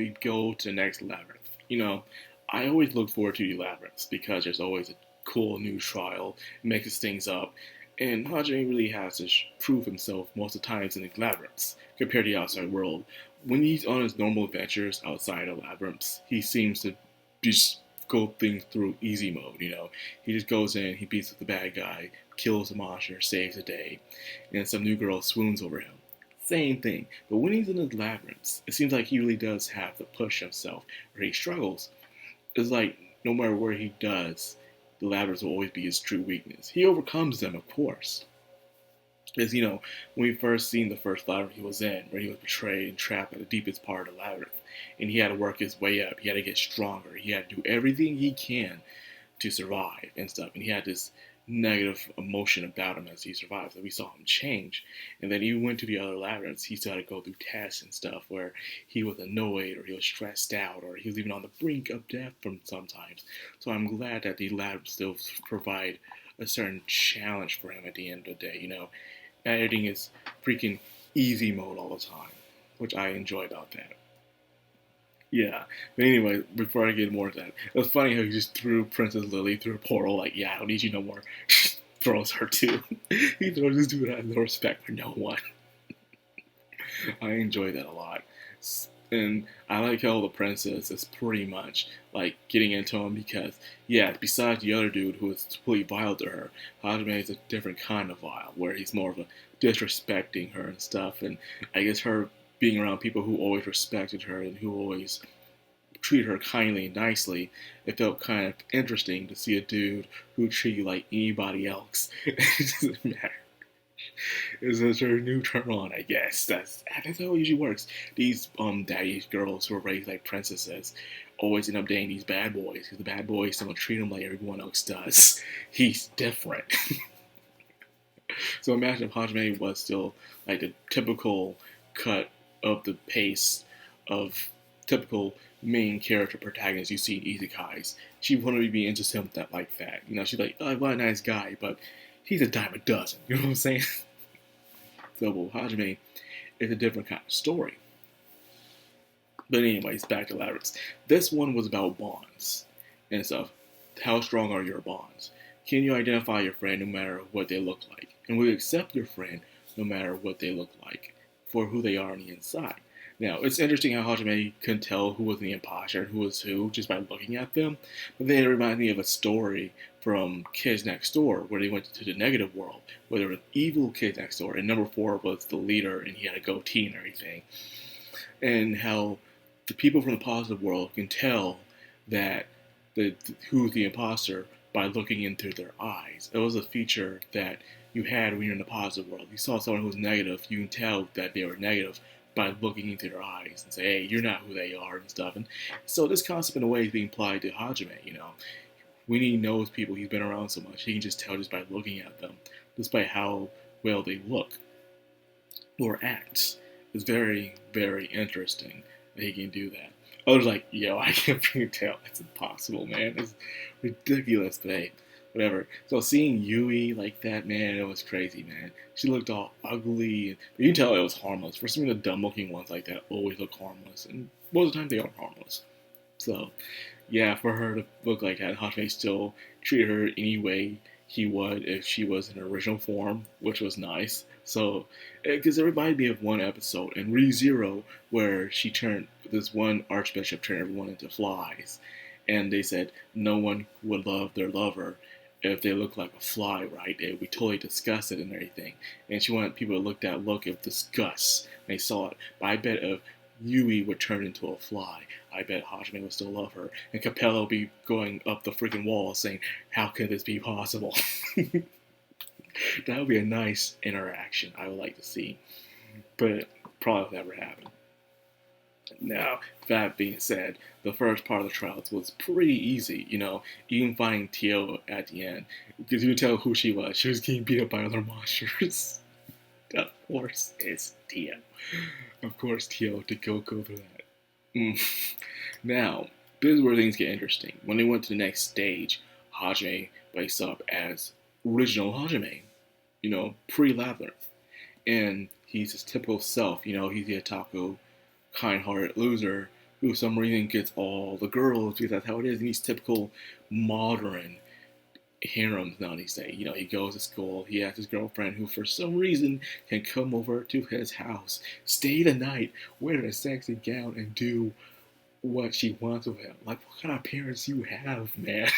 we go to the next labyrinth. I always look forward to the labyrinths because there's always a cool new trial, mixes things up, and Hajime really has to prove himself most of the times in the labyrinths compared to the outside world. When he's on his normal adventures outside of labyrinths, he seems to just go things through easy mode. He just goes in, he beats up the bad guy, kills the monster, saves the day, and some new girl swoons over him. Same thing. But when he's in the labyrinths, it seems like he really does have to push himself, or he struggles. It's like no matter where he does, the labyrinths will always be his true weakness. He overcomes them, of course. As when we first seen the first labyrinth he was in, where he was betrayed and trapped at the deepest part of the labyrinth, and he had to work his way up. He had to get stronger. He had to do everything he can to survive and stuff. And he had this negative emotion about him as he survived. So we saw him change. And then he went to the other labyrinths. He started to go through tests and stuff where he was annoyed or he was stressed out or he was even on the brink of death from sometimes. So I'm glad that the labyrinths still provide a certain challenge for him at the end of the day. Editing is freaking easy mode all the time, which I enjoy about that. Yeah, but anyway, before I get more into that, it was funny how he just threw Princess Lily through a portal, like, yeah, I don't need you no more. Throws her too. He throws this dude out of no respect for no one. I enjoy that a lot. And I like how the princess is pretty much like getting into him because, yeah, besides the other dude who is completely vile to her, Hajime is a different kind of vile, where he's more of a disrespecting her and stuff. And I guess her being around people who always respected her and who always treated her kindly and nicely, it felt kind of interesting to see a dude who treated you like anybody else. It doesn't matter. It's just her new turn on, I guess. That's how it usually works. These daddy girls who are raised like princesses always end up dating these bad boys because the bad boys don't treat them like everyone else does. He's different. So imagine if Hajime was still like the typical cut of the pace of typical main character protagonist you see in isekais. She wouldn't be into something like that. She's like, oh, what a nice guy, but he's a dime a dozen. You know what I'm saying? So, well, Hajime is a different kind of story. But anyways, back to Labyrinths. This one was about bonds and stuff. How strong are your bonds? Can you identify your friend no matter what they look like? And will you accept your friend no matter what they look like for who they are on the inside? Now, it's interesting how Hajime can tell who was the imposter and who was who just by looking at them. But then it reminds me of a story from Kids Next Door where they went to the negative world, where there were evil kids next door, and number 4 was the leader and he had a goatee and everything. And how the people from the positive world can tell that who's the imposter by looking into their eyes. It was a feature that you had when you're in the positive world. You saw someone who was negative, you can tell that they were negative by looking into their eyes and say, hey, you're not who they are and stuff. And so this concept in a way is being applied to Hajime, When he knows people, he's been around so much, he can just tell just by looking at them, despite how well they look or act. It's very, very interesting that he can do that. Others like, yo, I can't freaking tell. It's impossible, man. It's ridiculous, but hey, whatever. So seeing Yui like that, man, it was crazy, man. She looked all ugly. But you can tell it was harmless. For some of the dumb-looking ones like that always look harmless. And most of the time they are harmless. So, yeah, for her to look like that, Hajime still treated her any way he would if she was in her original form, which was nice. So, because it reminded me of one episode in ReZero where she turned, this one archbishop turned everyone into flies. And they said no one would love their lover if they looked like a fly, right? They would be totally disgusted and everything. And she wanted people to look that look of disgust when they saw it. But I bet if Yui would turn into a fly, I bet Hajime would still love her. And Capello would be going up the freaking wall saying, how could this be possible? That would be a nice interaction I would like to see. But probably never happen. Now, that being said, the first part of the trials was pretty easy, even finding Tio at the end. Because you could tell who she was. She was getting beat up by other monsters. Of course, it's Tio. Of course, Tio to go through that. Now, this is where things get interesting. When they went to the next stage, Hajime wakes up as original Hajime, pre-Labyrinth. And he's his typical self, he's the otaku, kind-hearted loser who for some reason gets all the girls because that's how it is in these typical modern harems now these days. He goes to school, he has his girlfriend who for some reason can come over to his house, stay the night, wear a sexy gown, and do what she wants with him. Like, what kind of parents you have, man?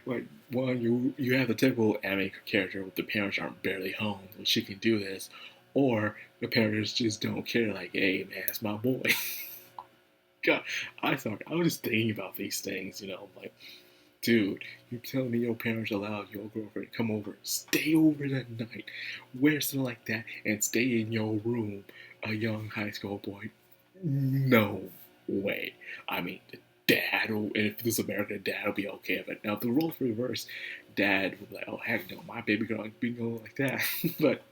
Like, one, you have the typical anime character where the parents aren't barely home, so she can do this, or the parents just don't care. Like, hey, man, it's my boy. God, I was just thinking about these things, like, dude, you telling me your parents allowed your girlfriend to come over, stay over the night, wear something like that, and stay in your room, a young high school boy? No way. I mean, dad, and if this is America, dad will be okay with it. Now, if the roles reverse, dad would be like, oh, heck no, my baby girl ain't be going like that. But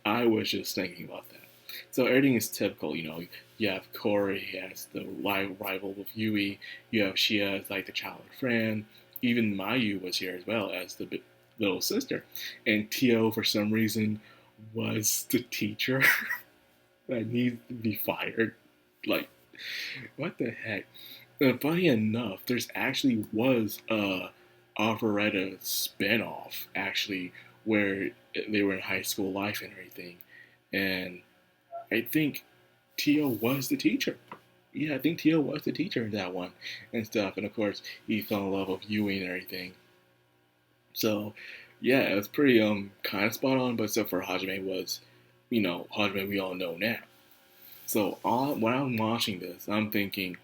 I was just thinking about that. So everything is typical, You have Corey, he has the rival with Yui. You have Shia as like the childhood friend. Even Mayu was here as well as the little sister. And Tio, for some reason, was the teacher that needs to be fired. Like, what the heck? And funny enough, there's actually was a Arifureta spinoff, actually, where they were in high school life and everything. And I think Tio was the teacher. Yeah, I think Tio was the teacher in that one and stuff. And of course, he fell in love with Yui and everything. So, yeah, it was pretty kind of spot on. But except for Hajime was, Hajime we all know now. So when I'm watching this, I'm thinking,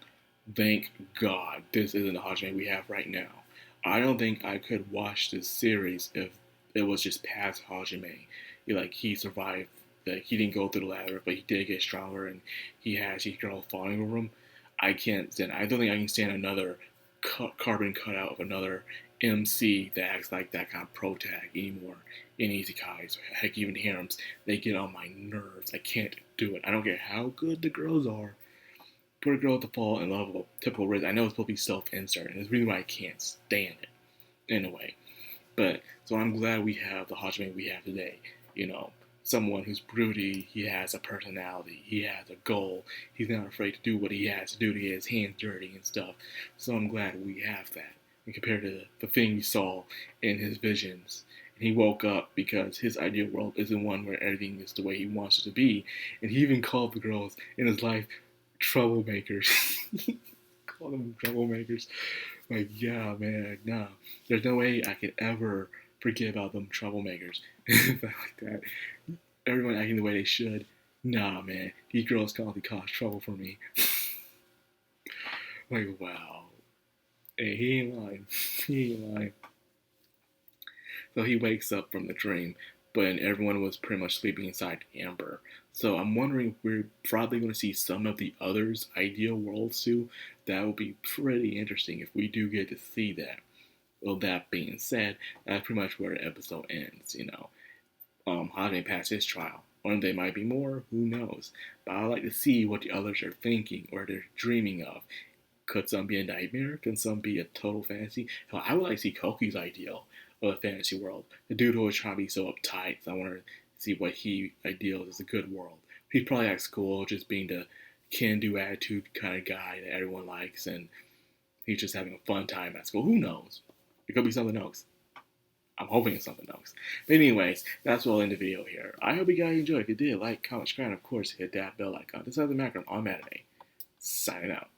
thank God this isn't the Hajime we have right now. I don't think I could watch this series if it was just past Hajime. He survived. He didn't go through the ladder, but he did get stronger, and he has his girl falling over him. I can't stand. I don't think I can stand another carbon cutout of another MC that acts like that kind of pro tag anymore in isekais. Heck, even harems, they get on my nerves. I can't do it. I don't care how good the girls are. Put a girl to fall in love with a typical Riz. I know it's supposed to be self-insert, and it's really why I can't stand it in a way. But so I'm glad we have the Hajime we have today. Someone who's broody, he has a personality, he has a goal, he's not afraid to do what he has to do to get his hands dirty and stuff. So I'm glad we have that. And compared to the thing he saw in his visions. And he woke up because his ideal world isn't one where everything is the way he wants it to be. And he even called the girls in his life troublemakers. Called them troublemakers. Like, yeah, man, nah. There's no way I could ever forget about them troublemakers. Like that. Everyone acting the way they should. Nah, man. These girls constantly cause trouble for me. Like, wow. Hey, he ain't lying. He ain't lying. So he wakes up from the dream, but everyone was pretty much sleeping inside Amber. So I'm wondering if we're probably going to see some of the others' ideal worlds too. That would be pretty interesting if we do get to see that. Well, that being said, that's pretty much where the episode ends, Hajime passed his trial. One day might be more, who knows? But I'd like to see what the others are thinking or they're dreaming of. Could some be a nightmare? Can some be a total fantasy? Hell, I would like to see Koki's ideal of a fantasy world. The dude who was trying to be so uptight, so I want to see what he ideals as a good world. He's probably at school, just being the can-do attitude kind of guy that everyone likes, and he's just having a fun time at school. Who knows? It could be something else. I'm hoping it's something else. But anyways, that's what I'll end the video here. I hope you guys enjoyed. If you did, like, comment, subscribe, and of course, hit that bell icon. This is the Madcrownxox on Anime. Signing out.